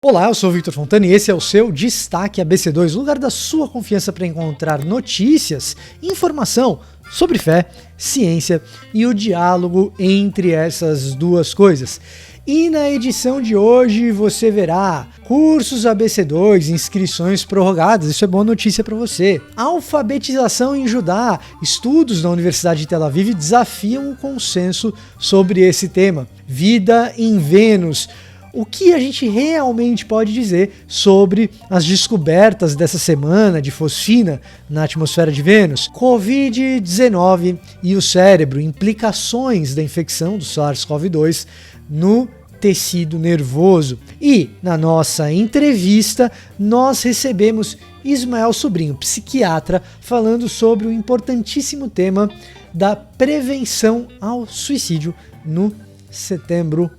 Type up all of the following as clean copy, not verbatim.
Olá, eu sou o Victor Fontana e esse é o seu Destaque ABC2, lugar da sua confiança para encontrar notícias e informação sobre fé, ciência e o diálogo entre essas duas coisas. E na edição de hoje você verá cursos ABC2, inscrições prorrogadas, isso é boa notícia para você. Alfabetização em Judá, estudos da Universidade de Tel Aviv desafiam o consenso sobre esse tema. Vida em Vênus. O que a gente realmente pode dizer sobre as descobertas dessa semana de fosfina na atmosfera de Vênus? Covid-19 e o cérebro, implicações da infecção do SARS-CoV-2 no tecido nervoso. E na nossa entrevista nós recebemos Ismael Sobrinho, psiquiatra, falando sobre o importantíssimo tema da prevenção ao suicídio no Setembro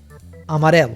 Amarelo.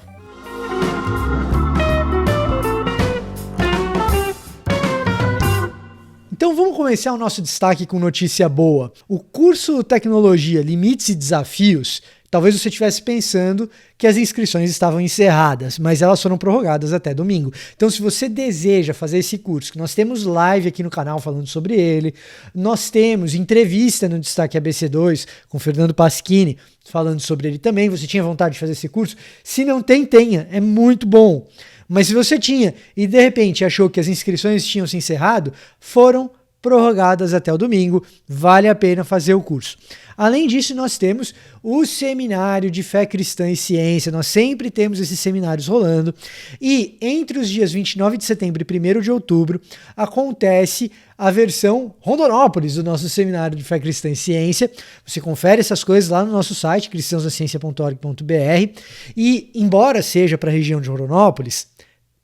Então vamos começar o nosso destaque com notícia boa. O curso Tecnologia, Limites e Desafios, talvez você estivesse pensando que as inscrições estavam encerradas, mas elas foram prorrogadas até domingo. Então se você deseja fazer esse curso, que nós temos live aqui no canal falando sobre ele, nós temos entrevista no Destaque ABC2 com Fernando Paschini falando sobre ele também, você tinha vontade de fazer esse curso? Se não tem, tenha, é muito bom. Mas se você tinha e de repente achou que as inscrições tinham se encerrado, foram prorrogadas até o domingo, vale a pena fazer o curso. Além disso, nós temos o Seminário de Fé Cristã e Ciência, nós sempre temos esses seminários rolando, e entre os dias 29 de setembro e 1º de outubro, acontece a versão Rondonópolis do nosso Seminário de Fé Cristã e Ciência. Você confere essas coisas lá no nosso site, cristãosdaciencia.org.br, e embora seja para a região de Rondonópolis,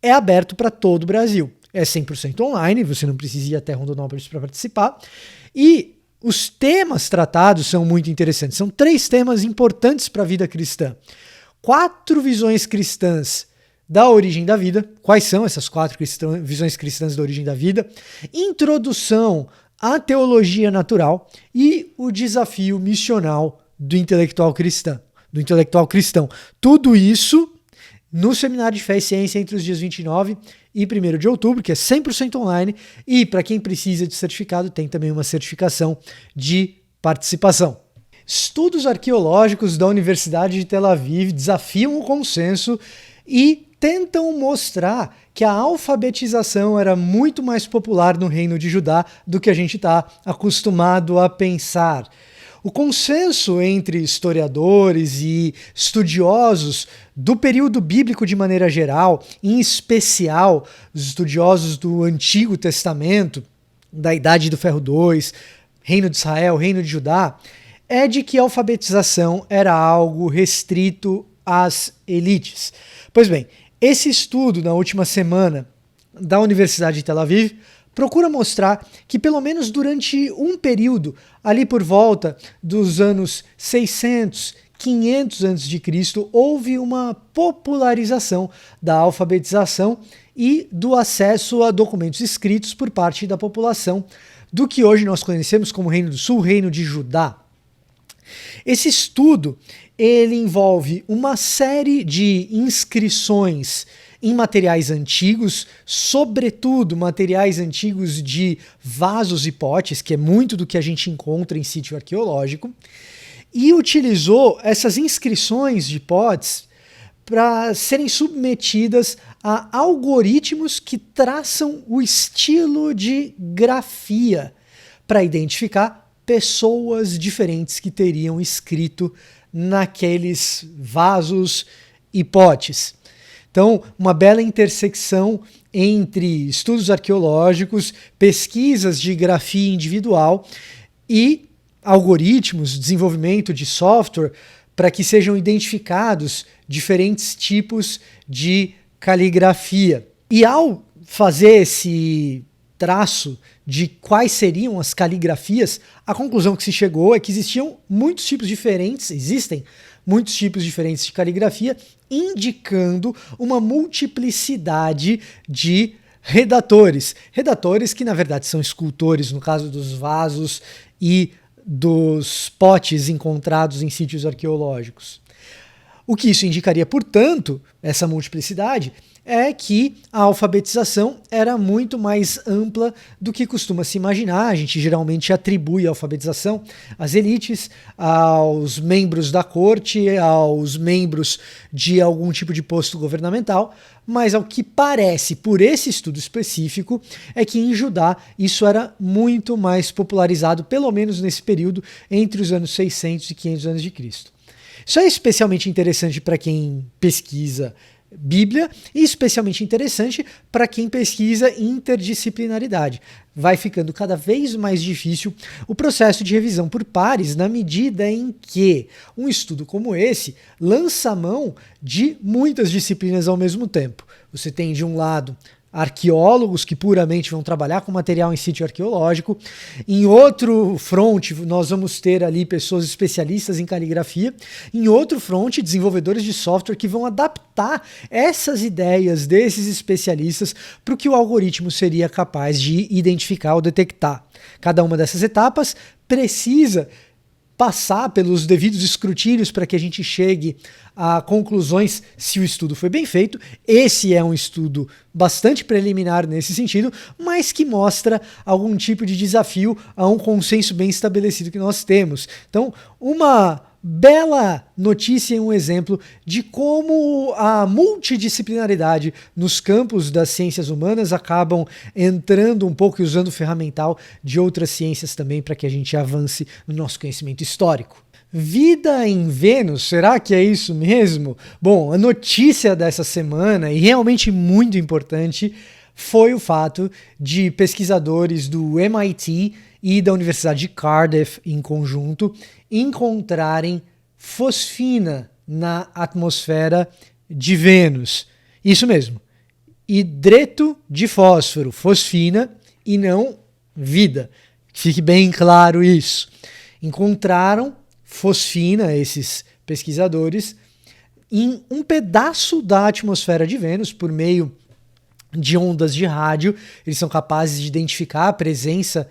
é aberto para todo o Brasil. É 100% online, você não precisa ir até Rondonópolis para participar. E os temas tratados são muito interessantes. São 3 temas importantes para a vida cristã. 4 visões cristãs da origem da vida. Quais são essas 4 visões cristãs da origem da vida? Introdução à teologia natural e o desafio missional do intelectual cristão. Tudo isso no Seminário de Fé e Ciência entre os dias 29 e 1º de outubro, que é 100% online, e para quem precisa de certificado, tem também uma certificação de participação. Estudos arqueológicos da Universidade de Tel Aviv desafiam o consenso e tentam mostrar que a alfabetização era muito mais popular no Reino de Judá do que a gente está acostumado a pensar. O consenso entre historiadores e estudiosos do período bíblico de maneira geral, em especial os estudiosos do Antigo Testamento, da Idade do Ferro II, Reino de Israel, Reino de Judá, é de que a alfabetização era algo restrito às elites. Pois bem, esse estudo na última semana da Universidade de Tel Aviv procura mostrar que pelo menos durante um período, ali por volta dos anos 600, 500 a.C., houve uma popularização da alfabetização e do acesso a documentos escritos por parte da população do que hoje nós conhecemos como Reino do Sul, Reino de Judá. Esse estudo ele envolve uma série de inscrições em materiais antigos, sobretudo materiais antigos de vasos e potes, que é muito do que a gente encontra em sítio arqueológico, e utilizou essas inscrições de potes para serem submetidas a algoritmos que traçam o estilo de grafia para identificar pessoas diferentes que teriam escrito naqueles vasos e potes. Então, uma bela intersecção entre estudos arqueológicos, pesquisas de grafia individual e algoritmos, desenvolvimento de software para que sejam identificados diferentes tipos de caligrafia. E ao fazer esse traço de quais seriam as caligrafias, a conclusão que se chegou é que existem muitos tipos diferentes de caligrafia, indicando uma multiplicidade de redatores. Redatores que, na verdade, são escultores, no caso dos vasos e dos potes encontrados em sítios arqueológicos. O que isso indicaria, portanto, essa multiplicidade, é que a alfabetização era muito mais ampla do que costuma se imaginar. A gente geralmente atribui a alfabetização às elites, aos membros da corte, aos membros de algum tipo de posto governamental, mas ao que parece, por esse estudo específico, é que em Judá isso era muito mais popularizado, pelo menos nesse período, entre os anos 600 e 500 anos de Cristo. Isso é especialmente interessante para quem pesquisa Bíblia e especialmente interessante para quem pesquisa interdisciplinaridade. Vai ficando cada vez mais difícil o processo de revisão por pares na medida em que um estudo como esse lança mão de muitas disciplinas ao mesmo tempo. Você tem, de um lado, arqueólogos que puramente vão trabalhar com material em sítio arqueológico. Em outro front, nós vamos ter ali pessoas especialistas em caligrafia. Em outro front, desenvolvedores de software que vão adaptar essas ideias desses especialistas para o que o algoritmo seria capaz de identificar ou detectar. Cada uma dessas etapas precisa passar pelos devidos escrutínios para que a gente chegue a conclusões se o estudo foi bem feito. Esse é um estudo bastante preliminar nesse sentido, mas que mostra algum tipo de desafio a um consenso bem estabelecido que nós temos. Então, uma bela notícia e um exemplo de como a multidisciplinaridade nos campos das ciências humanas acabam entrando um pouco e usando o ferramental de outras ciências também para que a gente avance no nosso conhecimento histórico. Vida em Vênus, será que é isso mesmo? Bom, a notícia dessa semana, e realmente muito importante, foi o fato de pesquisadores do MIT e da Universidade de Cardiff, em conjunto, encontrarem fosfina na atmosfera de Vênus. Isso mesmo, hidreto de fósforo, fosfina e não vida. Fique bem claro isso. Encontraram fosfina, esses pesquisadores, em um pedaço da atmosfera de Vênus por meio de ondas de rádio. Eles são capazes de identificar a presença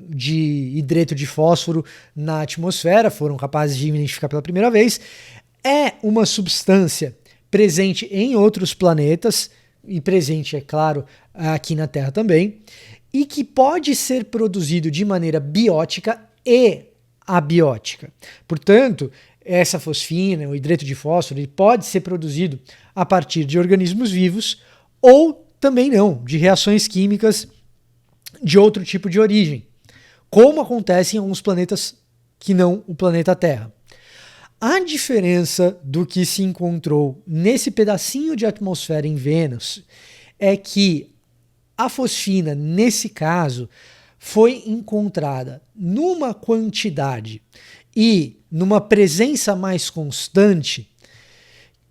de hidreto de fósforo na atmosfera, foram capazes de identificar pela primeira vez. É uma substância presente em outros planetas e presente, é claro, aqui na Terra também, e que pode ser produzido de maneira biótica e abiótica. Portanto, essa fosfina, o hidreto de fósforo, ele pode ser produzido a partir de organismos vivos ou também não, de reações químicas de outro tipo de origem, como acontece em alguns planetas que não o planeta Terra. A diferença do que se encontrou nesse pedacinho de atmosfera em Vênus é que a fosfina, nesse caso, foi encontrada numa quantidade e numa presença mais constante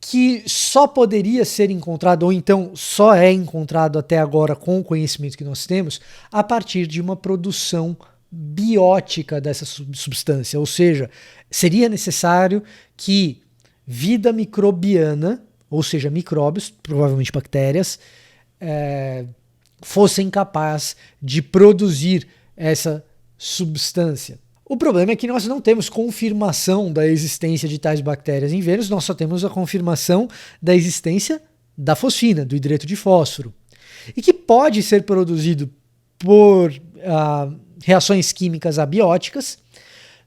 que só poderia ser encontrado, ou então só é encontrado até agora com o conhecimento que nós temos, a partir de uma produção biótica dessa substância. Ou seja, seria necessário que vida microbiana, ou seja, micróbios, provavelmente bactérias, fossem capazes de produzir essa substância. O problema é que nós não temos confirmação da existência de tais bactérias em Vênus, nós só temos a confirmação da existência da fosfina, do hidreto de fósforo, e que pode ser produzido por reações químicas abióticas,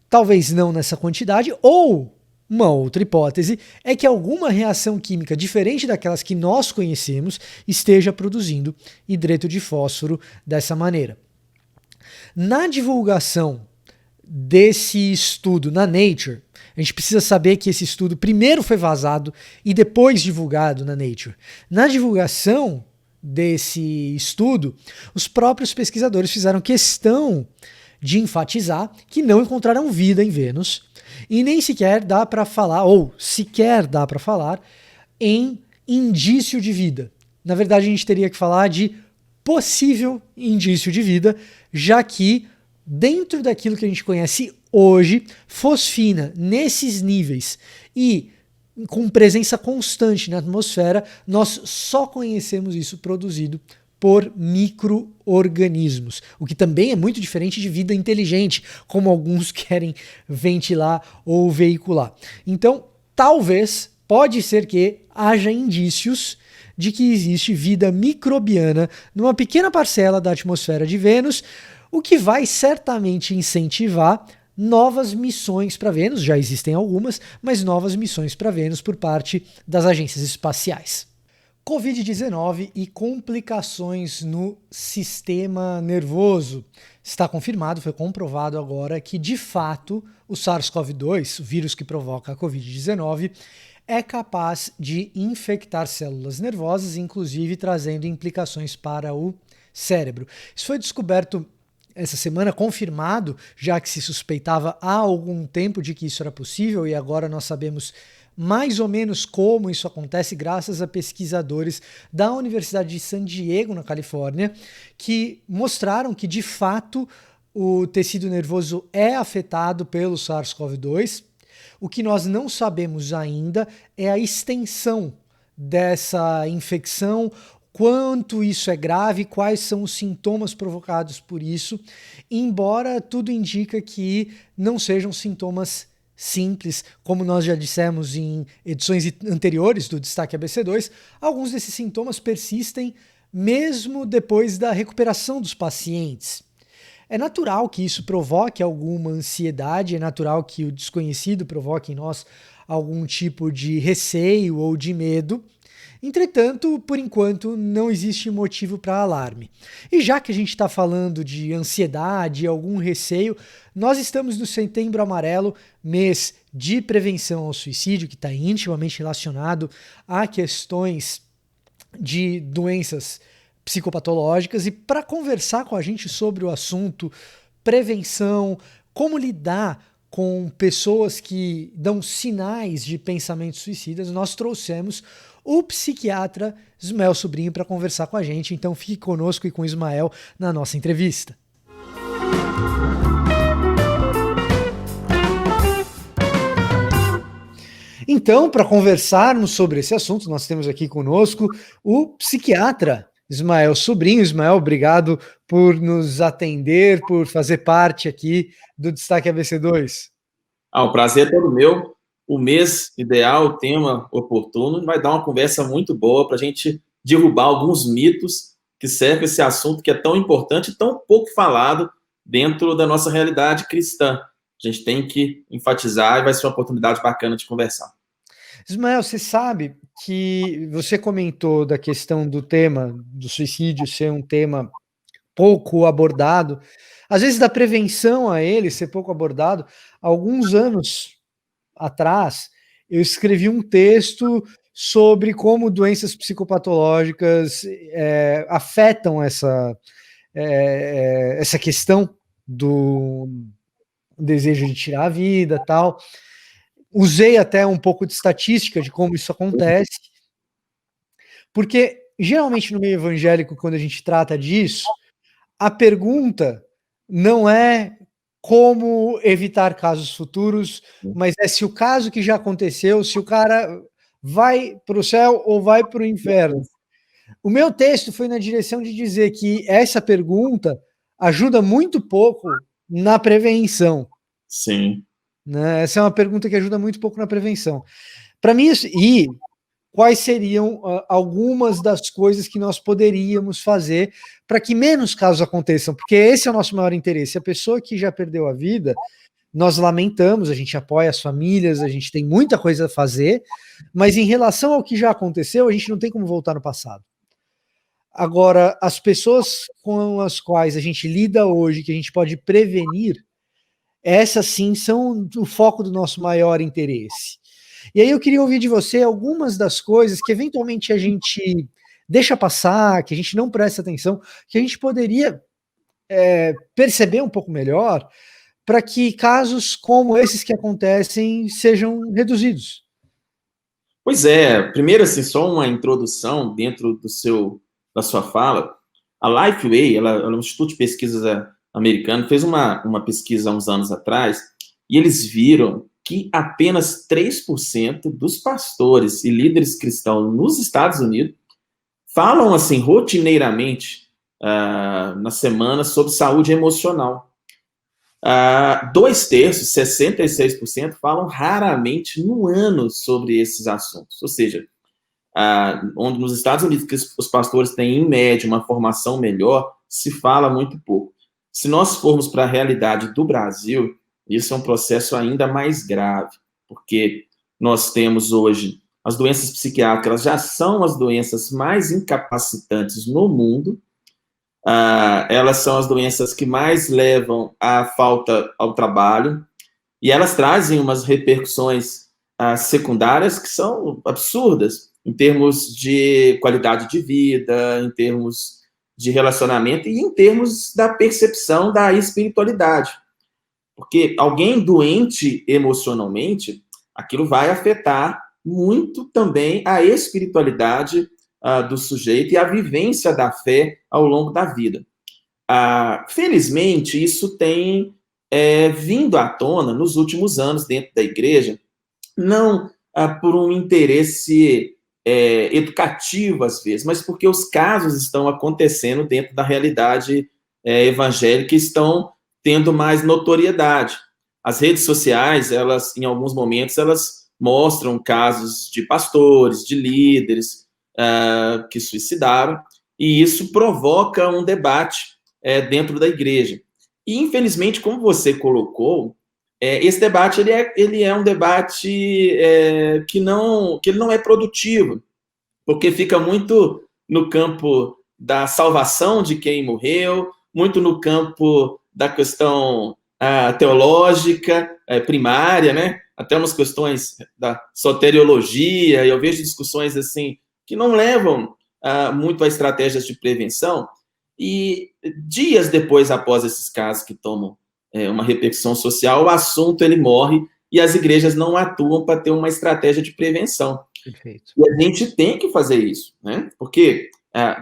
talvez não nessa quantidade, ou uma outra hipótese é que alguma reação química diferente daquelas que nós conhecemos esteja produzindo hidreto de fósforo dessa maneira. Na divulgação desse estudo na Nature, a gente precisa saber que esse estudo primeiro foi vazado e depois divulgado na Nature. Na divulgação desse estudo, os próprios pesquisadores fizeram questão de enfatizar que não encontraram vida em Vênus e nem sequer dá para falar, ou sequer dá para falar, em indício de vida. Na verdade, a gente teria que falar de possível indício de vida, já que dentro daquilo que a gente conhece hoje, fosfina nesses níveis e com presença constante na atmosfera, nós só conhecemos isso produzido por micro-organismos, o que também é muito diferente de vida inteligente, como alguns querem ventilar ou veicular. Então, talvez, pode ser que haja indícios de que existe vida microbiana numa pequena parcela da atmosfera de Vênus, o que vai certamente incentivar novas missões para Vênus, já existem algumas, mas novas missões para Vênus por parte das agências espaciais. Covid-19 e complicações no sistema nervoso. Está confirmado, foi comprovado agora que, de fato, o SARS-CoV-2, o vírus que provoca a Covid-19, é capaz de infectar células nervosas, inclusive trazendo implicações para o cérebro. Isso foi descoberto essa semana, confirmado, já que se suspeitava há algum tempo de que isso era possível, e agora nós sabemos mais ou menos como isso acontece, graças a pesquisadores da Universidade de San Diego, na Califórnia, que mostraram que, de fato, o tecido nervoso é afetado pelo SARS-CoV-2. O que nós não sabemos ainda é a extensão dessa infecção, quanto isso é grave, quais são os sintomas provocados por isso, embora tudo indica que não sejam sintomas simples, como nós já dissemos em edições anteriores do Destaque ABC2, alguns desses sintomas persistem mesmo depois da recuperação dos pacientes. É natural que isso provoque alguma ansiedade, é natural que o desconhecido provoque em nós algum tipo de receio ou de medo. Entretanto, por enquanto, não existe motivo para alarme. E já que a gente está falando de ansiedade e algum receio, nós estamos no Setembro Amarelo, mês de prevenção ao suicídio, que está intimamente relacionado a questões de doenças psicopatológicas. E para conversar com a gente sobre o assunto prevenção, como lidar com pessoas que dão sinais de pensamentos suicidas, nós trouxemos o psiquiatra Ismael Sobrinho para conversar com a gente. Então fique conosco e com o Ismael na nossa entrevista. Então, para conversarmos sobre esse assunto, nós temos aqui conosco o psiquiatra Ismael Sobrinho. Ismael, obrigado por nos atender, por fazer parte aqui do Destaque ABC2. O prazer é todo meu. O mês ideal, o tema oportuno, vai dar uma conversa muito boa para a gente derrubar alguns mitos que cercam esse assunto que é tão importante e tão pouco falado dentro da nossa realidade cristã. A gente tem que enfatizar e vai ser uma oportunidade bacana de conversar. Ismael, você sabe que você comentou da questão do tema do suicídio ser um tema pouco abordado, às vezes da prevenção a ele ser pouco abordado. Alguns anos atrás, eu escrevi um texto sobre como doenças psicopatológicas afetam essa questão do desejo de tirar a vida, tal. Usei até um pouco de estatística de como isso acontece, porque geralmente no meio evangélico, quando a gente trata disso, a pergunta não é como evitar casos futuros, mas é se o caso que já aconteceu, se o cara vai para o céu ou vai para o inferno. O meu texto foi na direção de dizer que essa pergunta ajuda muito pouco na prevenção. Sim. Né? Essa é uma pergunta que ajuda muito pouco na prevenção. Para mim, e quais seriam algumas das coisas que nós poderíamos fazer para que menos casos aconteçam? Porque esse é o nosso maior interesse. A pessoa que já perdeu a vida, nós lamentamos, a gente apoia as famílias, a gente tem muita coisa a fazer, mas em relação ao que já aconteceu, a gente não tem como voltar no passado. Agora, as pessoas com as quais a gente lida hoje, que a gente pode prevenir, essas sim são o foco do nosso maior interesse. E aí eu queria ouvir de você algumas das coisas que eventualmente a gente deixa passar, que a gente não presta atenção, que a gente poderia perceber um pouco melhor para que casos como esses que acontecem sejam reduzidos. Pois é, primeiro assim, só uma introdução dentro da sua fala. A Lifeway, ela é um instituto de pesquisas americano, fez uma pesquisa há uns anos atrás, e eles viram que apenas 3% dos pastores e líderes cristãos nos Estados Unidos falam assim rotineiramente na semana sobre saúde emocional. 2/3, 66%, falam raramente no ano sobre esses assuntos. Ou seja, onde nos Estados Unidos, que os pastores têm, em média, uma formação melhor, se fala muito pouco. Se nós formos para a realidade do Brasil, isso é um processo ainda mais grave, porque nós temos hoje as doenças psiquiátricas, já são as doenças mais incapacitantes no mundo, elas são as doenças que mais levam à falta ao trabalho, e elas trazem umas repercussões secundárias que são absurdas, em termos de qualidade de vida, em termos de relacionamento e em termos da percepção da espiritualidade. Porque alguém doente emocionalmente, aquilo vai afetar muito também a espiritualidade do sujeito e a vivência da fé ao longo da vida. Felizmente, isso tem vindo à tona nos últimos anos dentro da igreja, não por um interesse educativo, às vezes, mas porque os casos estão acontecendo dentro da realidade evangélica e estão tendo mais notoriedade. As redes sociais, elas, em alguns momentos, elas mostram casos de pastores, de líderes que suicidaram, e isso provoca um debate dentro da igreja. E, infelizmente, como você colocou, esse debate ele é um debate que ele não é produtivo, porque fica muito no campo da salvação de quem morreu, muito no campo da questão teológica primária, né? Até umas questões da soteriologia, e eu vejo discussões assim que não levam muito a estratégias de prevenção, e dias depois, após esses casos que tomam uma repercussão social, o assunto ele morre e as igrejas não atuam para ter uma estratégia de prevenção. Perfeito. E a gente tem que fazer isso, né? Porque,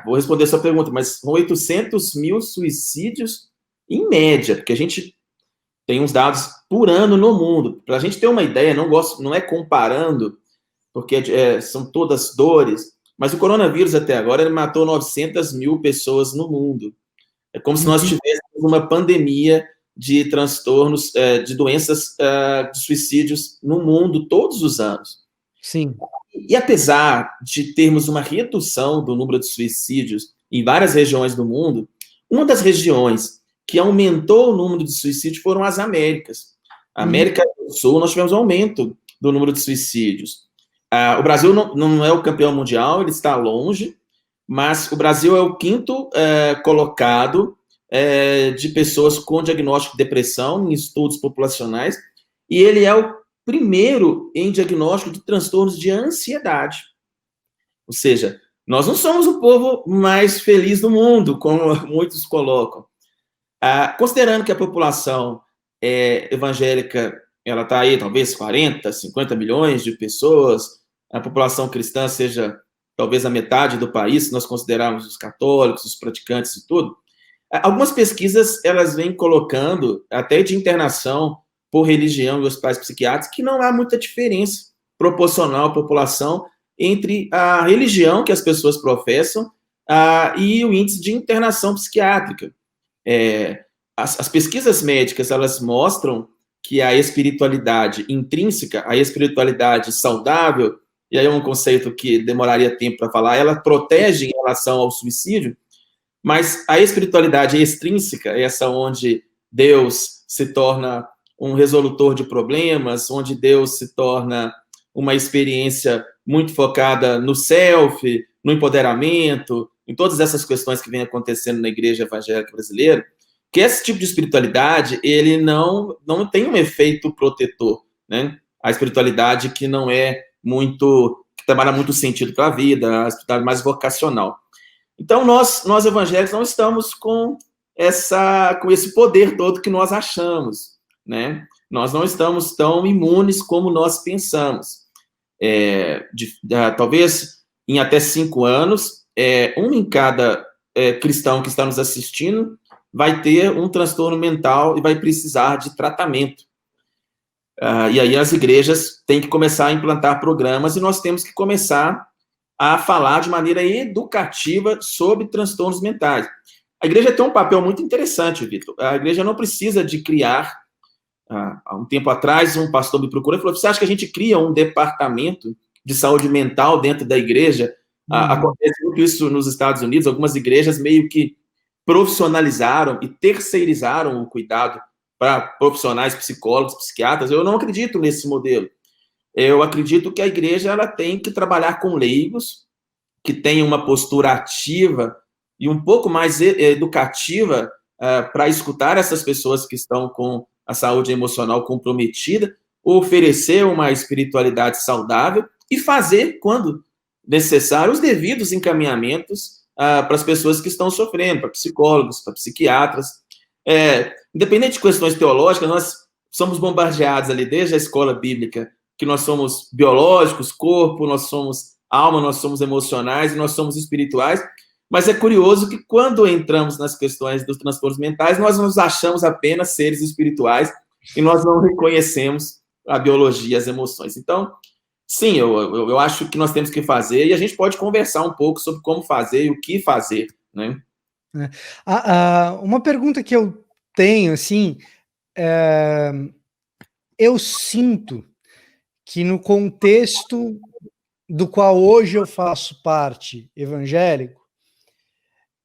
vou responder a sua pergunta, mas são 800 mil suicídios em média, porque a gente tem uns dados por ano no mundo. Para a gente ter uma ideia, não é comparando, porque são todas dores, mas o coronavírus até agora ele matou 900 mil pessoas no mundo. É como se nós tivéssemos uma pandemia de transtornos, de doenças, de suicídios no mundo todos os anos. Sim. E apesar de termos uma redução do número de suicídios em várias regiões do mundo, uma das regiões que aumentou o número de suicídios foram as Américas. A América do Sul, nós tivemos um aumento do número de suicídios. O Brasil não é o campeão mundial, ele está longe, mas o Brasil é o quinto colocado de pessoas com diagnóstico de depressão em estudos populacionais, e ele é o primeiro em diagnóstico de transtornos de ansiedade. Ou seja, nós não somos o povo mais feliz do mundo, como muitos colocam. Considerando que a população evangélica ela está aí, talvez 40, 50 milhões de pessoas, a população cristã seja talvez a metade do país, se nós considerarmos os católicos, os praticantes e tudo, algumas pesquisas elas vêm colocando, até de internação por religião e hospitais psiquiátricos, que não há muita diferença proporcional à população entre a religião que as pessoas professam e o índice de internação psiquiátrica. As pesquisas médicas, elas mostram que a espiritualidade intrínseca, a espiritualidade saudável, e aí é um conceito que demoraria tempo para falar, ela protege em relação ao suicídio, mas a espiritualidade extrínseca, essa onde Deus se torna um resolutor de problemas, onde Deus se torna uma experiência muito focada no self, no empoderamento, em todas essas questões que vêm acontecendo na igreja evangélica brasileira, que esse tipo de espiritualidade, ele não tem um efeito protetor, né? A espiritualidade que não é muito, que trabalha muito sentido para a vida, a espiritualidade mais vocacional. Então, nós evangélicos não estamos com esse poder todo que nós achamos, né? Nós não estamos tão imunes como nós pensamos. Talvez em até 5 anos, um em cada cristão que está nos assistindo vai ter um transtorno mental e vai precisar de tratamento. E aí as igrejas têm que começar a implantar programas e nós temos que começar a falar de maneira educativa sobre transtornos mentais. A igreja tem um papel muito interessante, Vitor. A igreja não precisa de criar... há um tempo atrás, um pastor me procurou e falou: você acha que a gente cria um departamento de saúde mental dentro da igreja. Acontece muito isso nos Estados Unidos, algumas igrejas meio que profissionalizaram e terceirizaram o cuidado para profissionais, psicólogos, psiquiatras. Eu não acredito nesse modelo. Eu acredito que a igreja ela tem que trabalhar com leigos, que tenham uma postura ativa e um pouco mais educativa para escutar essas pessoas que estão com a saúde emocional comprometida, oferecer uma espiritualidade saudável e fazer, quando necessário, os devidos encaminhamentos para as pessoas que estão sofrendo, para psicólogos, para psiquiatras. Independente de questões teológicas, nós somos bombardeados ali desde a escola bíblica, que nós somos biológicos, corpo, nós somos alma, nós somos emocionais e nós somos espirituais, mas é curioso que quando entramos nas questões dos transtornos mentais, nós nos achamos apenas seres espirituais e nós não reconhecemos a biologia, as emoções. Então, sim, eu acho que nós temos que fazer e a gente pode conversar um pouco sobre como fazer e o que fazer, né? Uma pergunta que eu tenho, assim, eu sinto que no contexto do qual hoje eu faço parte evangélico,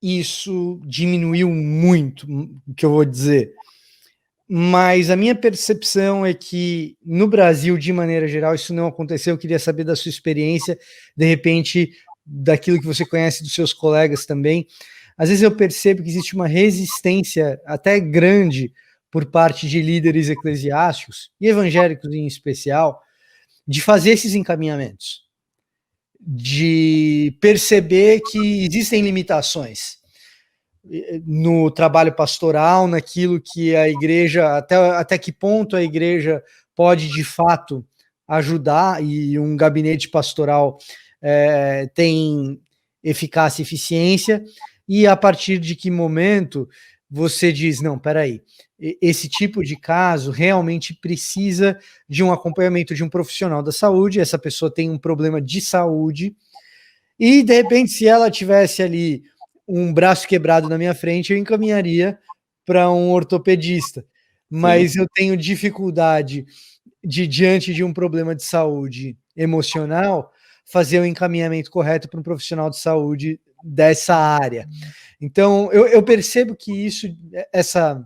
isso diminuiu muito, o que eu vou dizer. Mas a minha percepção é que no Brasil, de maneira geral, isso não aconteceu. Eu queria saber da sua experiência, de repente, daquilo que você conhece dos seus colegas também. Às vezes eu percebo que existe uma resistência até grande por parte de líderes eclesiásticos, e evangélicos em especial, de fazer esses encaminhamentos, de perceber que existem limitações no trabalho pastoral, naquilo que a igreja, até que ponto a igreja pode de fato ajudar, e um gabinete pastoral tem eficácia e eficiência, e a partir de que momento você diz, não, peraí, esse tipo de caso realmente precisa de um acompanhamento de um profissional da saúde, essa pessoa tem um problema de saúde, e de repente se ela tivesse ali um braço quebrado na minha frente, eu encaminharia para um ortopedista, mas eu tenho dificuldade de, diante de um problema de saúde emocional, fazer o encaminhamento correto para um profissional de saúde dessa área. Então, eu percebo que essa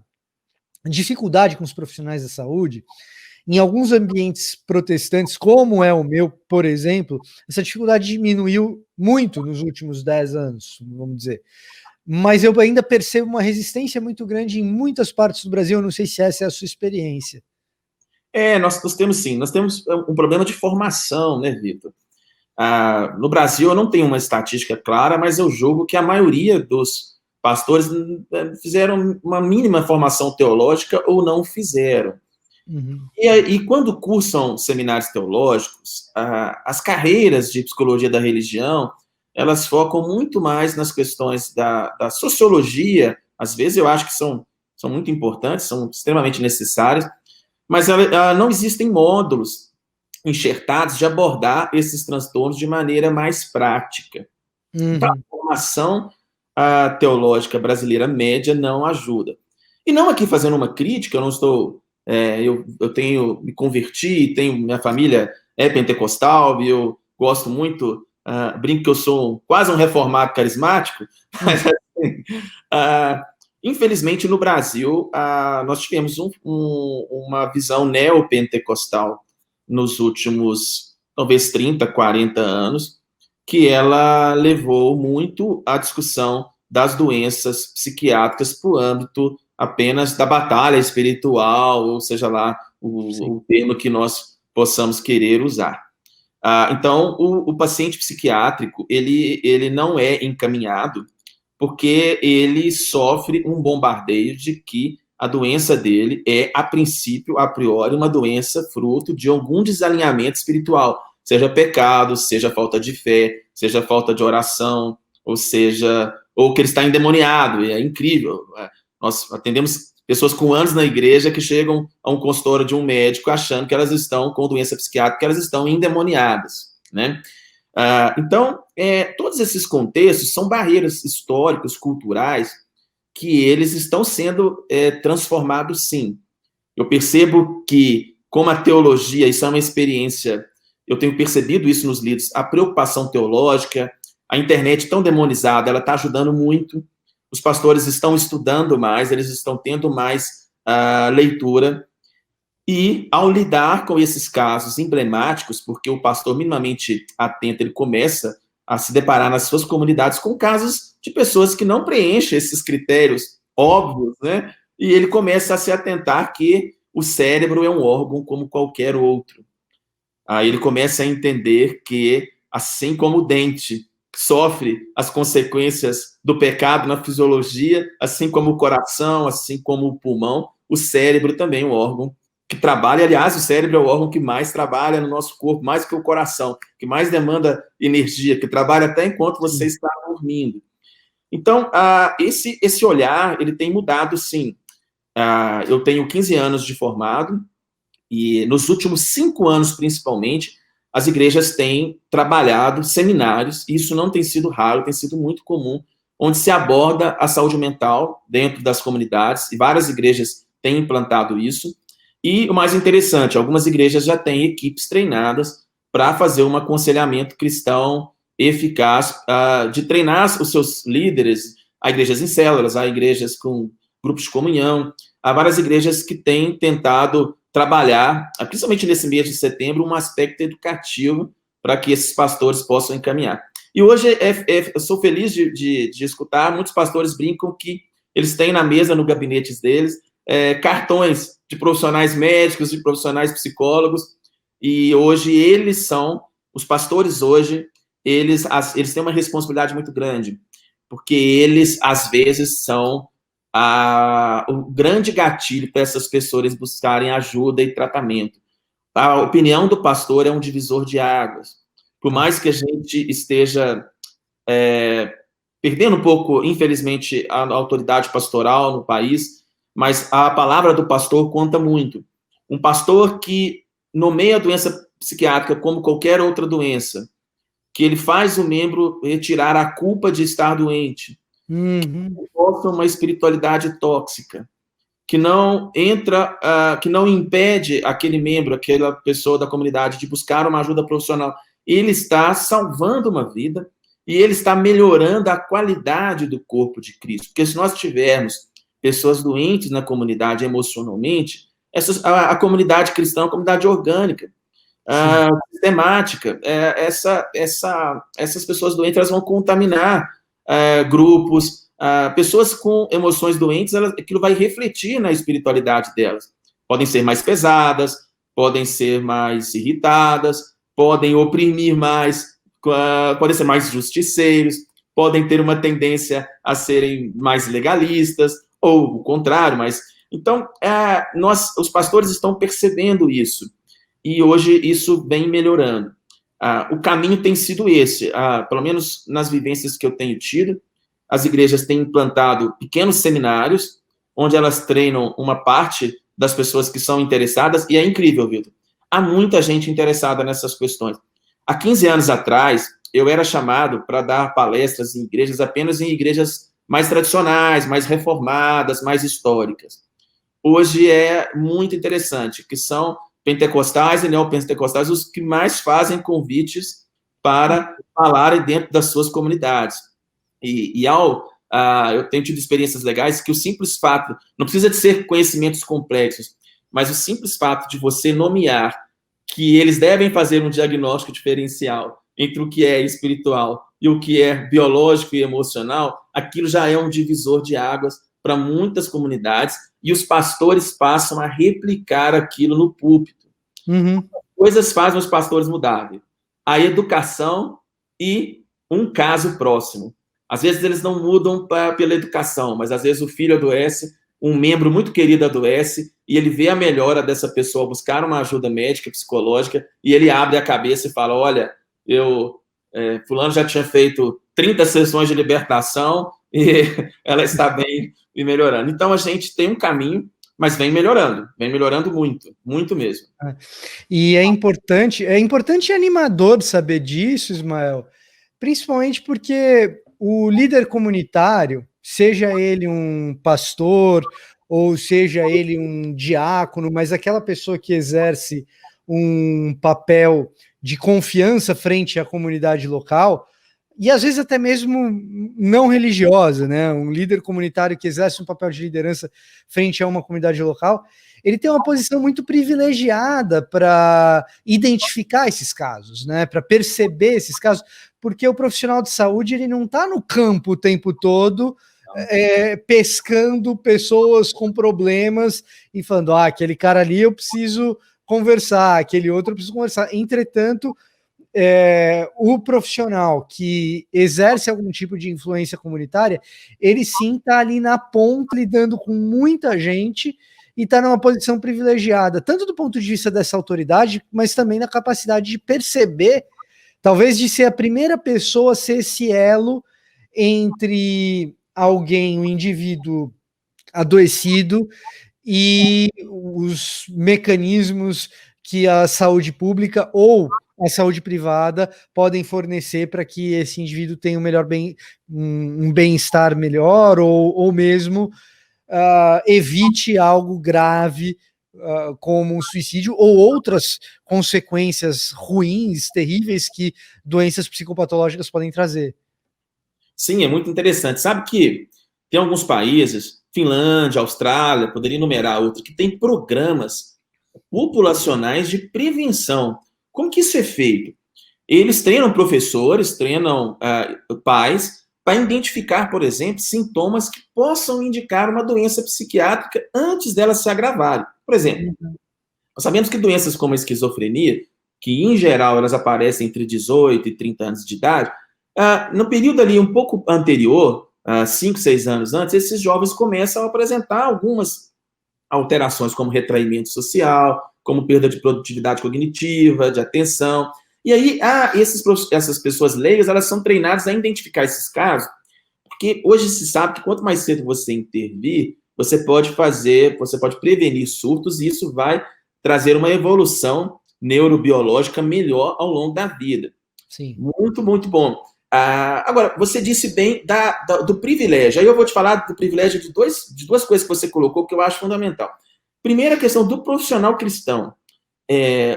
dificuldade com os profissionais da saúde, em alguns ambientes protestantes, como é o meu, por exemplo, essa dificuldade diminuiu muito nos últimos 10 anos, vamos dizer. Mas eu ainda percebo uma resistência muito grande em muitas partes do Brasil. Eu não sei se essa é a sua experiência. Nós temos sim, nós temos um problema de formação, né, Vitor? No Brasil, eu não tenho uma estatística clara, mas eu julgo que a maioria dos pastores fizeram uma mínima formação teológica ou não fizeram. Uhum. E quando cursam seminários teológicos, as carreiras de psicologia da religião, elas focam muito mais nas questões da sociologia. Às vezes eu acho que são muito importantes, são extremamente necessárias, mas não existem módulos enxertados de abordar esses transtornos de maneira mais prática. Uhum. Então, a formação teológica brasileira média não ajuda. E não aqui fazendo uma crítica, eu não estou... eu tenho me converti, minha família é pentecostal, e eu gosto muito, brinco que eu sou quase um reformado carismático, mas assim, infelizmente no Brasil nós tivemos uma visão neopentecostal nos últimos, talvez 30, 40 anos, que ela levou muito à discussão das doenças psiquiátricas para o âmbito apenas da batalha espiritual, ou seja lá o termo que nós possamos querer usar. Então, o paciente psiquiátrico, ele não é encaminhado porque ele sofre um bombardeio de que a doença dele é, a princípio, a priori, uma doença fruto de algum desalinhamento espiritual, seja pecado, seja falta de fé, seja falta de oração, ou que ele está endemoniado. E é incrível. Nós atendemos pessoas com anos na igreja que chegam a um consultório de um médico achando que elas estão com doença psiquiátrica, que elas estão endemoniadas, né? Então, todos esses contextos são barreiras históricas, culturais, que eles estão sendo transformados, sim. Eu percebo que, como a teologia, isso é uma experiência eu tenho percebido isso nos líderes, a preocupação teológica, a internet tão demonizada, ela está ajudando muito, os pastores estão estudando mais, eles estão tendo mais leitura, e ao lidar com esses casos emblemáticos, porque o pastor minimamente atento, ele começa a se deparar nas suas comunidades com casos de pessoas que não preenchem esses critérios óbvios, né? E ele começa a se atentar que o cérebro é um órgão como qualquer outro. Aí ele começa a entender que, assim como o dente sofre as consequências do pecado na fisiologia, assim como o coração, assim como o pulmão, o cérebro também é um órgão que trabalha. Aliás, o cérebro é o órgão que mais trabalha no nosso corpo, mais que o coração, que mais demanda energia, que trabalha até enquanto você está dormindo. Então, esse olhar, ele tem mudado, sim. Eu tenho 15 anos de formado, e nos últimos 5 anos, principalmente, as igrejas têm trabalhado seminários, e isso não tem sido raro, tem sido muito comum, onde se aborda a saúde mental dentro das comunidades, e várias igrejas têm implantado isso. E o mais interessante, algumas igrejas já têm equipes treinadas para fazer um aconselhamento cristão eficaz, de treinar os seus líderes. Há igrejas em células, há igrejas com grupos de comunhão, há várias igrejas que têm tentado trabalhar, principalmente nesse mês de setembro, um aspecto educativo para que esses pastores possam encaminhar. E hoje eu sou feliz de escutar, muitos pastores brincam que eles têm na mesa, no gabinete deles, cartões de profissionais médicos, de profissionais psicólogos, e hoje os pastores hoje, eles têm uma responsabilidade muito grande, porque eles, às vezes, são o grande gatilho para essas pessoas buscarem ajuda e tratamento. A opinião do pastor é um divisor de águas. Por mais que a gente esteja perdendo um pouco, infelizmente, a autoridade pastoral no país, mas a palavra do pastor conta muito. Um pastor que nomeia a doença psiquiátrica como qualquer outra doença, que ele faz o membro retirar a culpa de estar doente, que mostra uma espiritualidade tóxica, que não que não impede aquele membro, aquela pessoa da comunidade de buscar uma ajuda profissional. Ele está salvando uma vida e ele está melhorando a qualidade do corpo de Cristo. Porque se nós tivermos pessoas doentes na comunidade emocionalmente, a comunidade cristã é uma comunidade orgânica, sistemática. Essas pessoas doentes, elas vão contaminar grupos, pessoas com emoções doentes, aquilo vai refletir na espiritualidade delas. Podem ser mais pesadas, podem ser mais irritadas, podem oprimir mais, podem ser mais justiceiros, podem ter uma tendência a serem mais legalistas, ou o contrário, mas... Então, os pastores estão percebendo isso, e hoje isso vem melhorando. O caminho tem sido esse, pelo menos nas vivências que eu tenho tido. As igrejas têm implantado pequenos seminários, onde elas treinam uma parte das pessoas que são interessadas, e é incrível, Vitor. Há muita gente interessada nessas questões. Há 15 anos atrás, eu era chamado para dar palestras em igrejas, apenas em igrejas mais tradicionais, mais reformadas, mais históricas. Hoje é muito interessante, que são pentecostais e neopentecostais os que mais fazem convites para falarem dentro das suas comunidades. Eu tenho tido experiências legais que o simples fato, não precisa de ser conhecimentos complexos, mas o simples fato de você nomear que eles devem fazer um diagnóstico diferencial entre o que é espiritual e o que é biológico e emocional, aquilo já é um divisor de águas para muitas comunidades, e os pastores passam a replicar aquilo no púlpito. Coisas fazem os pastores mudarem. A educação e um caso próximo. Às vezes eles não mudam pela educação, mas às vezes o filho adoece, um membro muito querido adoece, e ele vê a melhora dessa pessoa buscar uma ajuda médica, psicológica, e ele abre a cabeça e fala, olha, fulano já tinha feito 30 sessões de libertação, e ela está bem e melhorando. Então, a gente tem um caminho, mas vem melhorando muito, muito mesmo. E é importante e animador saber disso, Ismael, principalmente porque o líder comunitário, seja ele um pastor ou seja ele um diácono, mas aquela pessoa que exerce um papel de confiança frente à comunidade local, e às vezes até mesmo não religiosa, né? Um líder comunitário que exerce um papel de liderança frente a uma comunidade local, ele tem uma posição muito privilegiada para identificar esses casos, né? Para perceber esses casos, porque o profissional de saúde ele não está no campo o tempo todo pescando pessoas com problemas e falando, aquele cara ali eu preciso conversar, aquele outro eu preciso conversar. Entretanto, o profissional que exerce algum tipo de influência comunitária, ele sim está ali na ponta, lidando com muita gente e está numa posição privilegiada, tanto do ponto de vista dessa autoridade, mas também na capacidade de perceber, talvez de ser a primeira pessoa a ser esse elo entre alguém, um indivíduo adoecido, e os mecanismos que a saúde pública ou a saúde privada podem fornecer para que esse indivíduo tenha um bem-estar melhor ou mesmo evite algo grave como um suicídio ou outras consequências ruins, terríveis que doenças psicopatológicas podem trazer. Sim, é muito interessante. Sabe que tem alguns países, Finlândia, Austrália, poderia enumerar outros, que tem programas populacionais de prevenção. Como que isso é feito? Eles treinam professores, treinam pais, para identificar, por exemplo, sintomas que possam indicar uma doença psiquiátrica antes dela se agravar. Por exemplo, nós sabemos que doenças como a esquizofrenia, que em geral elas aparecem entre 18 e 30 anos de idade, no período ali um pouco anterior, 5, 6 anos antes, esses jovens começam a apresentar algumas alterações como retraimento social, como perda de produtividade cognitiva, de atenção. E aí, essas pessoas leigas, elas são treinadas a identificar esses casos, porque hoje se sabe que quanto mais cedo você intervir, você pode prevenir surtos, e isso vai trazer uma evolução neurobiológica melhor ao longo da vida. Sim. Muito, muito bom. Agora, você disse bem do privilégio. Aí eu vou te falar do privilégio de duas coisas que você colocou que eu acho fundamental. Primeira, a questão do profissional cristão.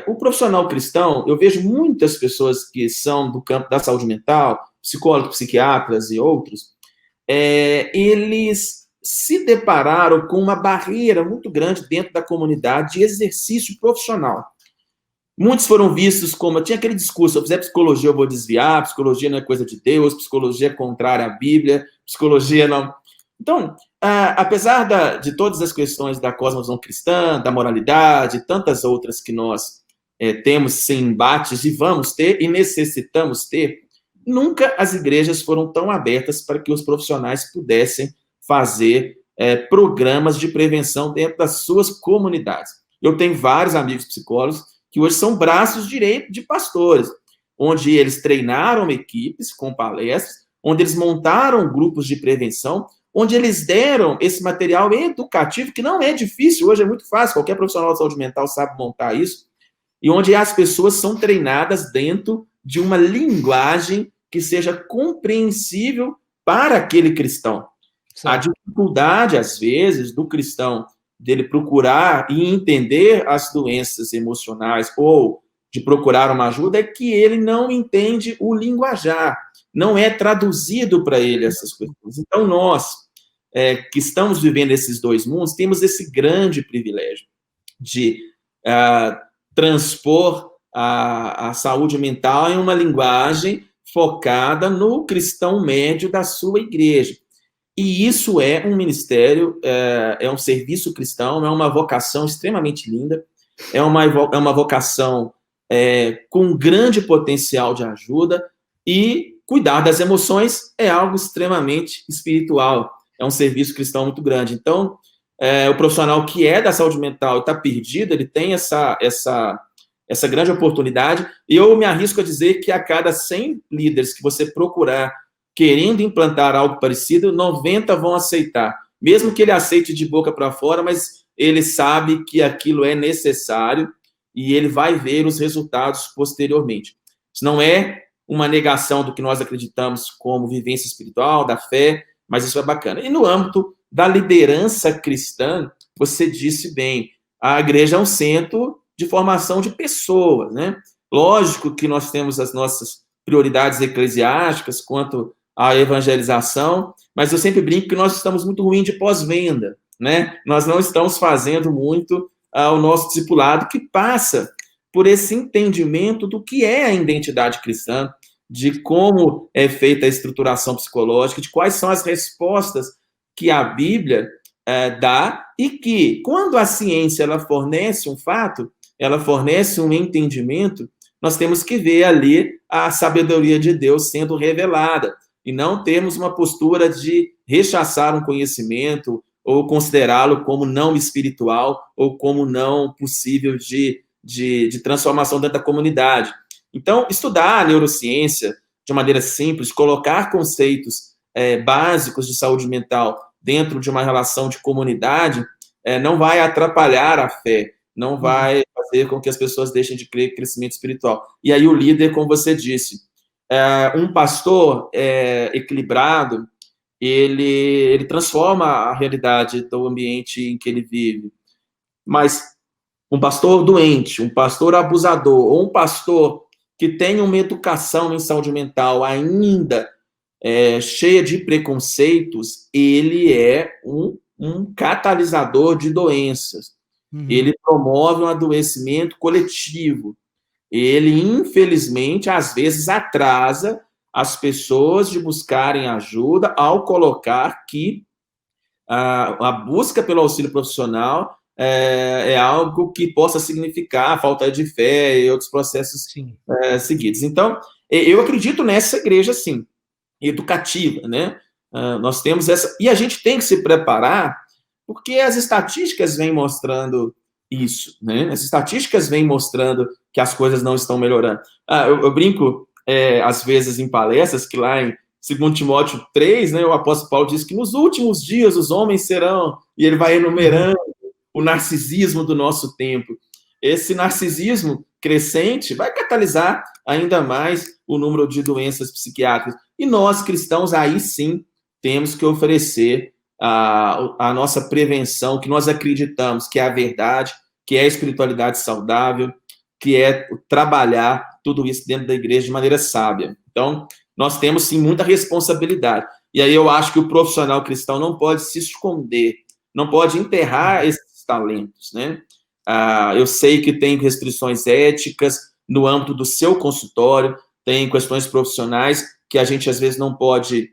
O profissional cristão, eu vejo muitas pessoas que são do campo da saúde mental, psicólogos, psiquiatras e outros, eles se depararam com uma barreira muito grande dentro da comunidade de exercício profissional. Muitos foram vistos como, tinha aquele discurso, se eu fizer psicologia eu vou desviar, psicologia não é coisa de Deus, psicologia é contrária à Bíblia, psicologia não... Então, apesar de todas as questões da cosmovisão cristã, da moralidade, tantas outras que nós temos sem embates e vamos ter e necessitamos ter, nunca as igrejas foram tão abertas para que os profissionais pudessem fazer programas de prevenção dentro das suas comunidades. Eu tenho vários amigos psicólogos que hoje são braços direitos de pastores, onde eles treinaram equipes com palestras, onde eles montaram grupos de prevenção, onde eles deram esse material educativo, que não é difícil, hoje é muito fácil, qualquer profissional de saúde mental sabe montar isso, e onde as pessoas são treinadas dentro de uma linguagem que seja compreensível para aquele cristão. Sim. A dificuldade, às vezes, do cristão dele procurar e entender as doenças emocionais ou de procurar uma ajuda é que ele não entende o linguajar, não é traduzido para ele essas coisas. Então, nós, que estamos vivendo esses dois mundos, temos esse grande privilégio de transpor a saúde mental em uma linguagem focada no cristão médio da sua igreja. E isso é um ministério, é um serviço cristão, é uma vocação extremamente linda, é uma vocação com grande potencial de ajuda, e cuidar das emoções é algo extremamente espiritual, é um serviço cristão muito grande. Então, o profissional que é da saúde mental e está perdido, ele tem essa grande oportunidade, e eu me arrisco a dizer que a cada 100 líderes que você procurar querendo implantar algo parecido, 90 vão aceitar. Mesmo que ele aceite de boca para fora, mas ele sabe que aquilo é necessário e ele vai ver os resultados posteriormente. Isso não é uma negação do que nós acreditamos como vivência espiritual, da fé, mas isso é bacana. E no âmbito da liderança cristã, você disse bem, a igreja é um centro de formação de pessoas, né? Lógico que nós temos as nossas prioridades eclesiásticas quanto à evangelização, mas eu sempre brinco que nós estamos muito ruim de pós-venda, né? Nós não estamos fazendo muito o nosso discipulado, que passa por esse entendimento do que é a identidade cristã, de como é feita a estruturação psicológica, de quais são as respostas que a Bíblia dá, e que, quando a ciência ela fornece um fato, ela fornece um entendimento, nós temos que ver ali a sabedoria de Deus sendo revelada, e não termos uma postura de rechaçar um conhecimento ou considerá-lo como não espiritual ou como não possível de transformação dentro da comunidade. Então, estudar a neurociência de maneira simples, colocar conceitos básicos de saúde mental dentro de uma relação de comunidade, não vai atrapalhar a fé, não vai fazer com que as pessoas deixem de crer em crescimento espiritual. E aí o líder, como você disse, um pastor equilibrado, ele transforma a realidade do ambiente em que ele vive. Mas um pastor doente, um pastor abusador, ou um pastor que tem uma educação em saúde mental ainda cheia de preconceitos, ele é um catalisador de doenças. Ele promove um adoecimento coletivo. Ele, infelizmente, às vezes atrasa as pessoas de buscarem ajuda ao colocar que a busca pelo auxílio profissional é algo que possa significar falta de fé e outros processos seguidos. Então, eu acredito nessa igreja, sim, educativa, né? Nós temos essa... E a gente tem que se preparar, porque as estatísticas vêm mostrando isso, né? As estatísticas vêm mostrando que as coisas não estão melhorando. Eu brinco, às vezes, em palestras, que lá em 2 Timóteo 3, né, o apóstolo Paulo diz que nos últimos dias os homens serão, e ele vai enumerando o narcisismo do nosso tempo. Esse narcisismo crescente vai catalisar ainda mais o número de doenças psiquiátricas. E nós, cristãos, aí sim, temos que oferecer a nossa prevenção, que nós acreditamos que é a verdade, que é a espiritualidade saudável, que é trabalhar tudo isso dentro da igreja de maneira sábia. Então, nós temos, sim, muita responsabilidade. E aí eu acho que o profissional cristão não pode se esconder, não pode enterrar esses talentos, né? Eu sei que tem restrições éticas no âmbito do seu consultório, tem questões profissionais que a gente, às vezes, não pode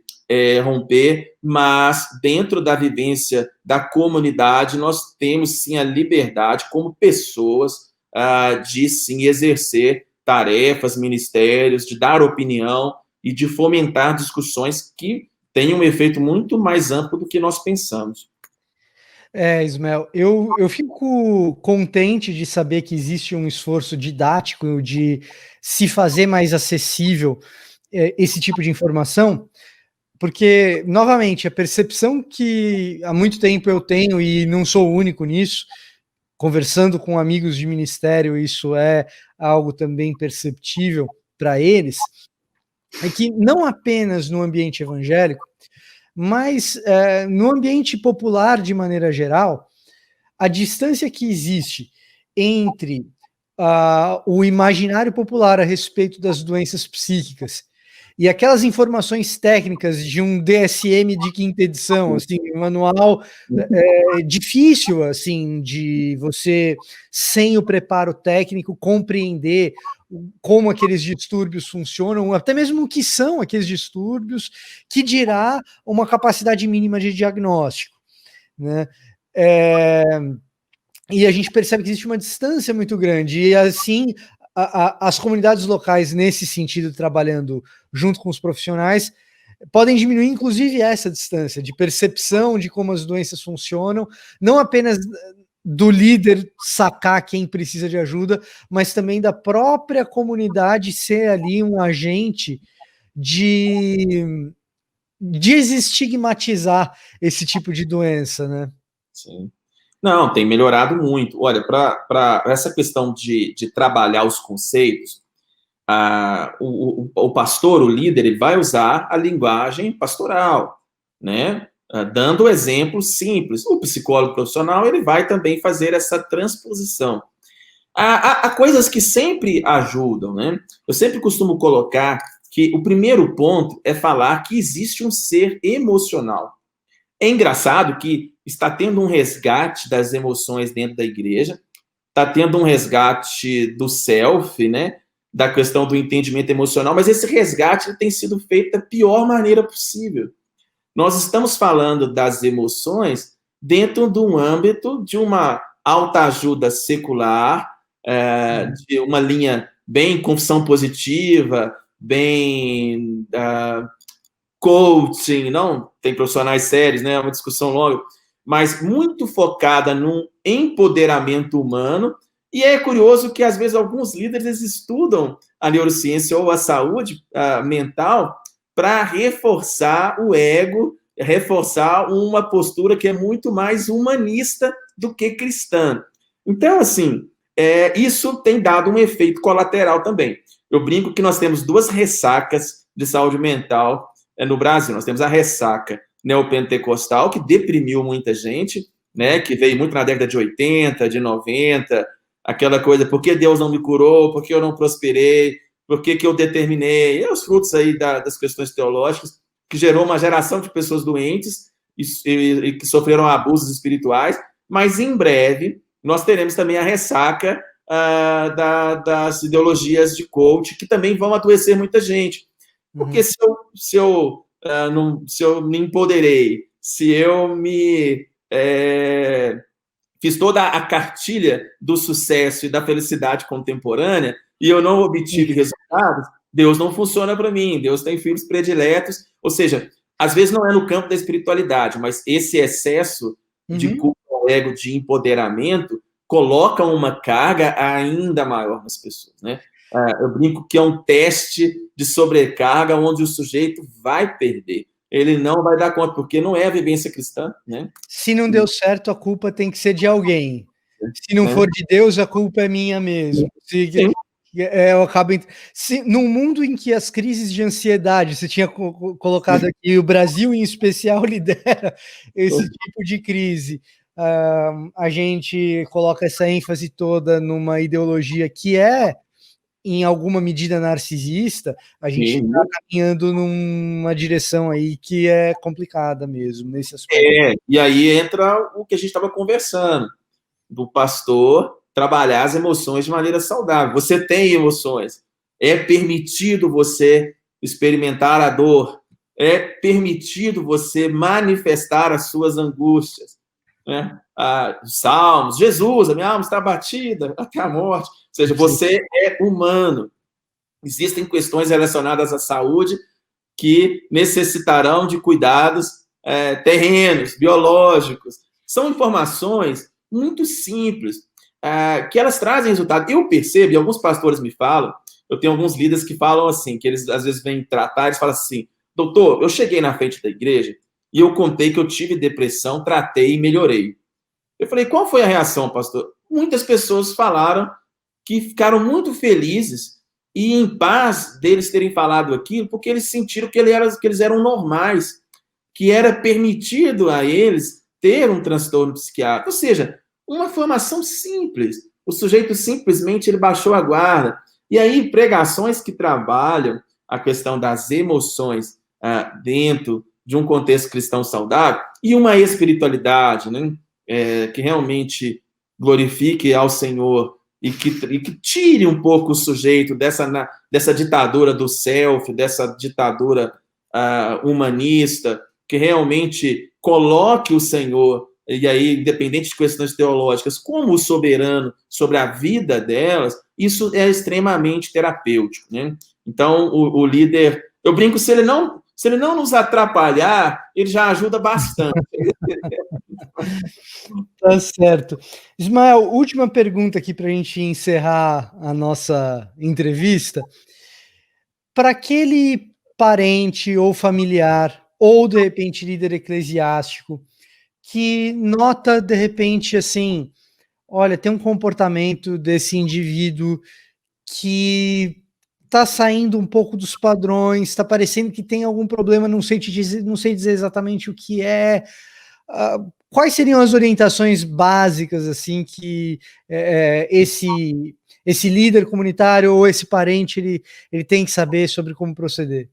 romper, mas dentro da vivência da comunidade, nós temos, sim, a liberdade, como pessoas, de, sim, exercer tarefas, ministérios, de dar opinião e de fomentar discussões que tenham um efeito muito mais amplo do que nós pensamos. Ismael, eu fico contente de saber que existe um esforço didático de se fazer mais acessível esse tipo de informação, porque, novamente, a percepção que há muito tempo eu tenho, e não sou o único nisso, conversando com amigos de ministério, isso é algo também perceptível para eles, é que não apenas no ambiente evangélico, mas no ambiente popular de maneira geral, a distância que existe entre o imaginário popular a respeito das doenças psíquicas e aquelas informações técnicas de um DSM de 5ª edição, assim, um manual difícil, assim, de você, sem o preparo técnico, compreender como aqueles distúrbios funcionam, até mesmo o que são aqueles distúrbios, que dirá uma capacidade mínima de diagnóstico, né? E a gente percebe que existe uma distância muito grande, e assim, as comunidades locais, nesse sentido, trabalhando junto com os profissionais, podem diminuir, inclusive, essa distância de percepção de como as doenças funcionam, não apenas do líder sacar quem precisa de ajuda, mas também da própria comunidade ser ali um agente de desestigmatizar esse tipo de doença, né? Sim. Não, tem melhorado muito. Olha, para essa questão de trabalhar os conceitos, o pastor, o líder, ele vai usar a linguagem pastoral, né? Dando exemplos simples. O psicólogo profissional, ele vai também fazer essa transposição. Há coisas que sempre ajudam, né? Eu sempre costumo colocar que o primeiro ponto é falar que existe um ser emocional. É engraçado que está tendo um resgate das emoções dentro da igreja, está tendo um resgate do self, né? Da questão do entendimento emocional, mas esse resgate tem sido feito da pior maneira possível. Nós estamos falando das emoções dentro de um âmbito de uma autoajuda secular, de uma linha bem confissão positiva, bem coaching, não tem profissionais sérios, né? É uma discussão longa, mas muito focada num empoderamento humano. E é curioso que, às vezes, alguns líderes estudam a neurociência ou a saúde mental para reforçar o ego, reforçar uma postura que é muito mais humanista do que cristã. Então, assim, isso tem dado um efeito colateral também. Eu brinco que nós temos duas ressacas de saúde mental no Brasil. Nós temos a ressaca neopentecostal, que deprimiu muita gente, né, que veio muito na década de 80, de 90, aquela coisa, por que Deus não me curou, por que eu não prosperei, por que eu determinei, e os frutos aí das questões teológicas, que gerou uma geração de pessoas doentes e que sofreram abusos espirituais, mas em breve nós teremos também a ressaca das ideologias de coach, que também vão adoecer muita gente. Porque se eu me empoderei, se eu me fiz toda a cartilha do sucesso e da felicidade contemporânea e eu não obtive resultados, Deus não funciona para mim, Deus tem filhos prediletos, ou seja, às vezes não é no campo da espiritualidade, mas esse excesso de culto ao ego, de empoderamento, coloca uma carga ainda maior nas pessoas, né? Eu brinco que é um teste de sobrecarga onde o sujeito vai perder. Ele não vai dar conta, porque não é a vivência cristã, né? Se não deu certo, a culpa tem que ser de alguém. Se não for de Deus, a culpa é minha mesmo. Eu acabo. Num mundo em que as crises de ansiedade, você tinha colocado aqui, o Brasil em especial lidera esse tipo de crise. A gente coloca essa ênfase toda numa ideologia que é, em alguma medida, narcisista, a gente está caminhando numa direção aí que é complicada mesmo, nesse aspecto. E aí entra o que a gente estava conversando, do pastor trabalhar as emoções de maneira saudável. Você tem emoções, é permitido você experimentar a dor, é permitido você manifestar as suas angústias, né? Salmos, Jesus, a minha alma está batida, até a morte. Ou seja, você é humano. Existem questões relacionadas à saúde que necessitarão de cuidados terrenos, biológicos. São informações muito simples, que elas trazem resultado. Eu percebo, e alguns pastores me falam, eu tenho alguns líderes que falam assim, que eles às vezes vêm tratar, eles falam assim, doutor, eu cheguei na frente da igreja e eu contei que eu tive depressão, tratei e melhorei. Eu falei, qual foi a reação, pastor? Muitas pessoas falaram que ficaram muito felizes e em paz deles terem falado aquilo, porque eles sentiram que eles eram normais, que era permitido a eles ter um transtorno psiquiátrico. Ou seja, uma formação simples. O sujeito simplesmente ele baixou a guarda. E aí, pregações que trabalham a questão das emoções dentro de um contexto cristão saudável e uma espiritualidade, né, que realmente glorifique ao Senhor e que tire um pouco o sujeito dessa ditadura do self, dessa ditadura humanista, que realmente coloque o Senhor, e aí, independente de questões teológicas, como o soberano sobre a vida delas, isso é extremamente terapêutico, né? Então, o líder, eu brinco, se ele não nos atrapalhar, ele já ajuda bastante. Tá certo. Ismael, última pergunta aqui para a gente encerrar a nossa entrevista. Para aquele parente ou familiar, ou de repente líder eclesiástico, que nota de repente assim, olha, tem um comportamento desse indivíduo que está saindo um pouco dos padrões, está parecendo que tem algum problema, não sei dizer exatamente o que é. quais seriam as orientações básicas assim que esse líder comunitário ou esse parente ele tem que saber sobre como proceder?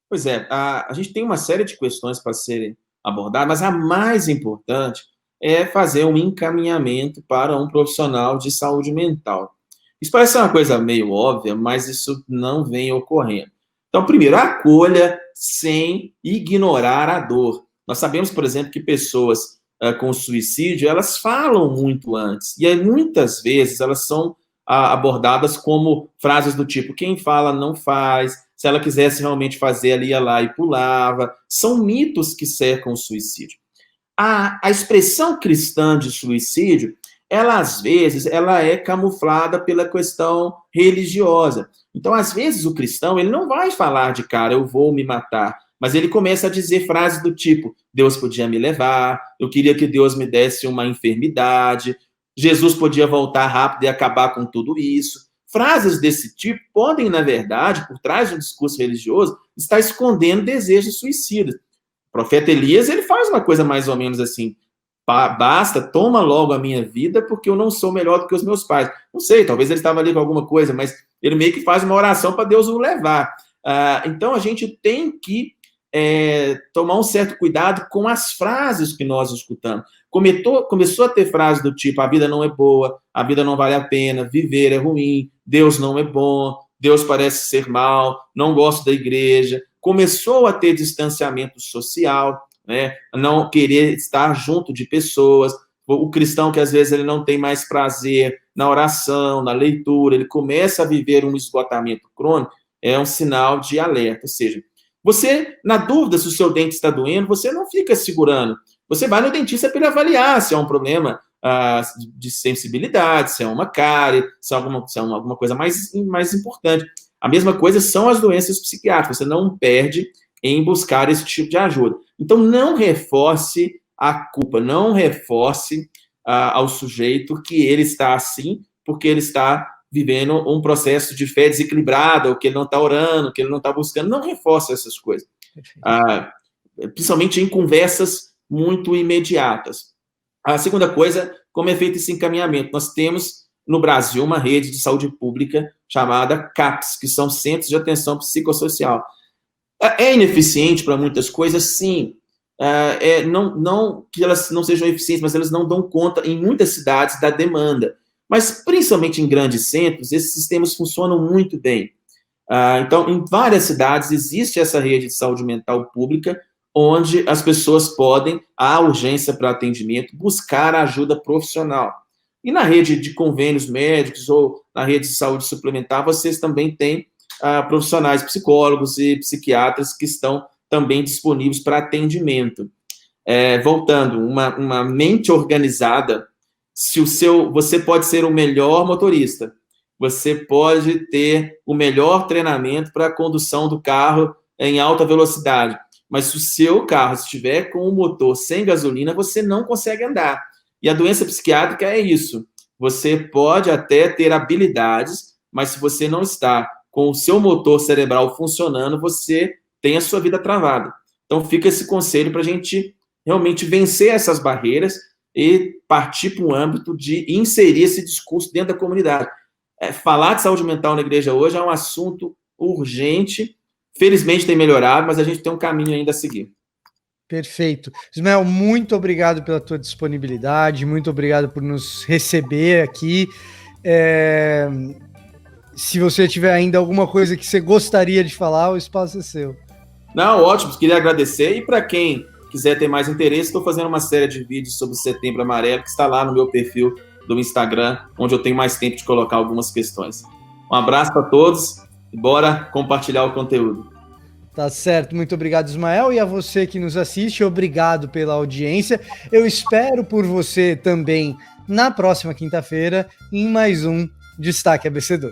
Pois é, a gente tem uma série de questões para serem abordadas, mas a mais importante é fazer um encaminhamento para um profissional de saúde mental. Isso parece uma coisa meio óbvia, mas isso não vem ocorrendo. Então, primeiro, acolha sem ignorar a dor. Nós sabemos, por exemplo, que pessoas com suicídio, elas falam muito antes. E aí, muitas vezes, elas são abordadas como frases do tipo, quem fala não faz, se ela quisesse realmente fazer, ela ia lá e pulava. São mitos que cercam o suicídio. A expressão cristã de suicídio, ela às vezes ela é camuflada pela questão religiosa. Então, às vezes, o cristão ele não vai falar de cara, eu vou me matar, mas ele começa a dizer frases do tipo, Deus podia me levar, eu queria que Deus me desse uma enfermidade, Jesus podia voltar rápido e acabar com tudo isso. Frases desse tipo podem, na verdade, por trás de um discurso religioso, estar escondendo desejos suicidas. O profeta Elias, ele faz uma coisa mais ou menos assim, basta, toma logo a minha vida, porque eu não sou melhor do que os meus pais. Não sei, talvez ele estava ali com alguma coisa, mas ele meio que faz uma oração para Deus o levar. Então, a gente tem que tomar um certo cuidado com as frases que nós escutamos. Começou a ter frases do tipo, a vida não é boa, a vida não vale a pena, viver é ruim, Deus não é bom, Deus parece ser mal, não gosto da igreja. Começou a ter distanciamento social, né? Não querer estar junto de pessoas. O cristão que às vezes ele não tem mais prazer na oração, na leitura, ele começa a viver um esgotamento crônico, é um sinal de alerta. Ou seja, você, na dúvida se o seu dente está doendo, você não fica segurando. Você vai no dentista para ele avaliar se é um problema de sensibilidade, se é uma cárie, se é alguma coisa mais importante. A mesma coisa são as doenças psiquiátricas. Você não perde em buscar esse tipo de ajuda. Então, não reforce a culpa, não reforce ao sujeito que ele está assim, porque ele está vivendo um processo de fé desequilibrada, ou que ele não está orando, que ele não está buscando. Não reforce essas coisas. Principalmente em conversas muito imediatas. A segunda coisa, como é feito esse encaminhamento? Nós temos no Brasil uma rede de saúde pública chamada CAPS, que são Centros de Atenção Psicossocial. É ineficiente para muitas coisas, sim. Não que elas não sejam eficientes, mas elas não dão conta, em muitas cidades, da demanda. Mas, principalmente em grandes centros, esses sistemas funcionam muito bem. Então, em várias cidades, existe essa rede de saúde mental pública, onde as pessoas podem, à urgência para atendimento, buscar ajuda profissional. E na rede de convênios médicos ou na rede de saúde suplementar, vocês também têm profissionais psicólogos e psiquiatras que estão também disponíveis para atendimento. Voltando, uma mente organizada, você pode ser o melhor motorista, você pode ter o melhor treinamento para a condução do carro em alta velocidade, mas se o seu carro estiver com o motor sem gasolina, você não consegue andar. E a doença psiquiátrica é isso. Você pode até ter habilidades, mas se você não está com o seu motor cerebral funcionando, você tem a sua vida travada. Então, fica esse conselho para a gente realmente vencer essas barreiras e partir para um âmbito de inserir esse discurso dentro da comunidade. Falar de saúde mental na igreja hoje é um assunto urgente. Felizmente tem melhorado, mas a gente tem um caminho ainda a seguir. Perfeito. Ismael, muito obrigado pela tua disponibilidade, muito obrigado por nos receber aqui. Se você tiver ainda alguma coisa que você gostaria de falar, o espaço é seu. Não, ótimo, queria agradecer. E para quem quiser ter mais interesse, estou fazendo uma série de vídeos sobre o Setembro Amarelo, que está lá no meu perfil do Instagram, onde eu tenho mais tempo de colocar algumas questões. Um abraço para todos e bora compartilhar o conteúdo. Tá certo, muito obrigado, Ismael, e a você que nos assiste, obrigado pela audiência. Eu espero por você também na próxima quinta-feira em mais um Destaque ABC2.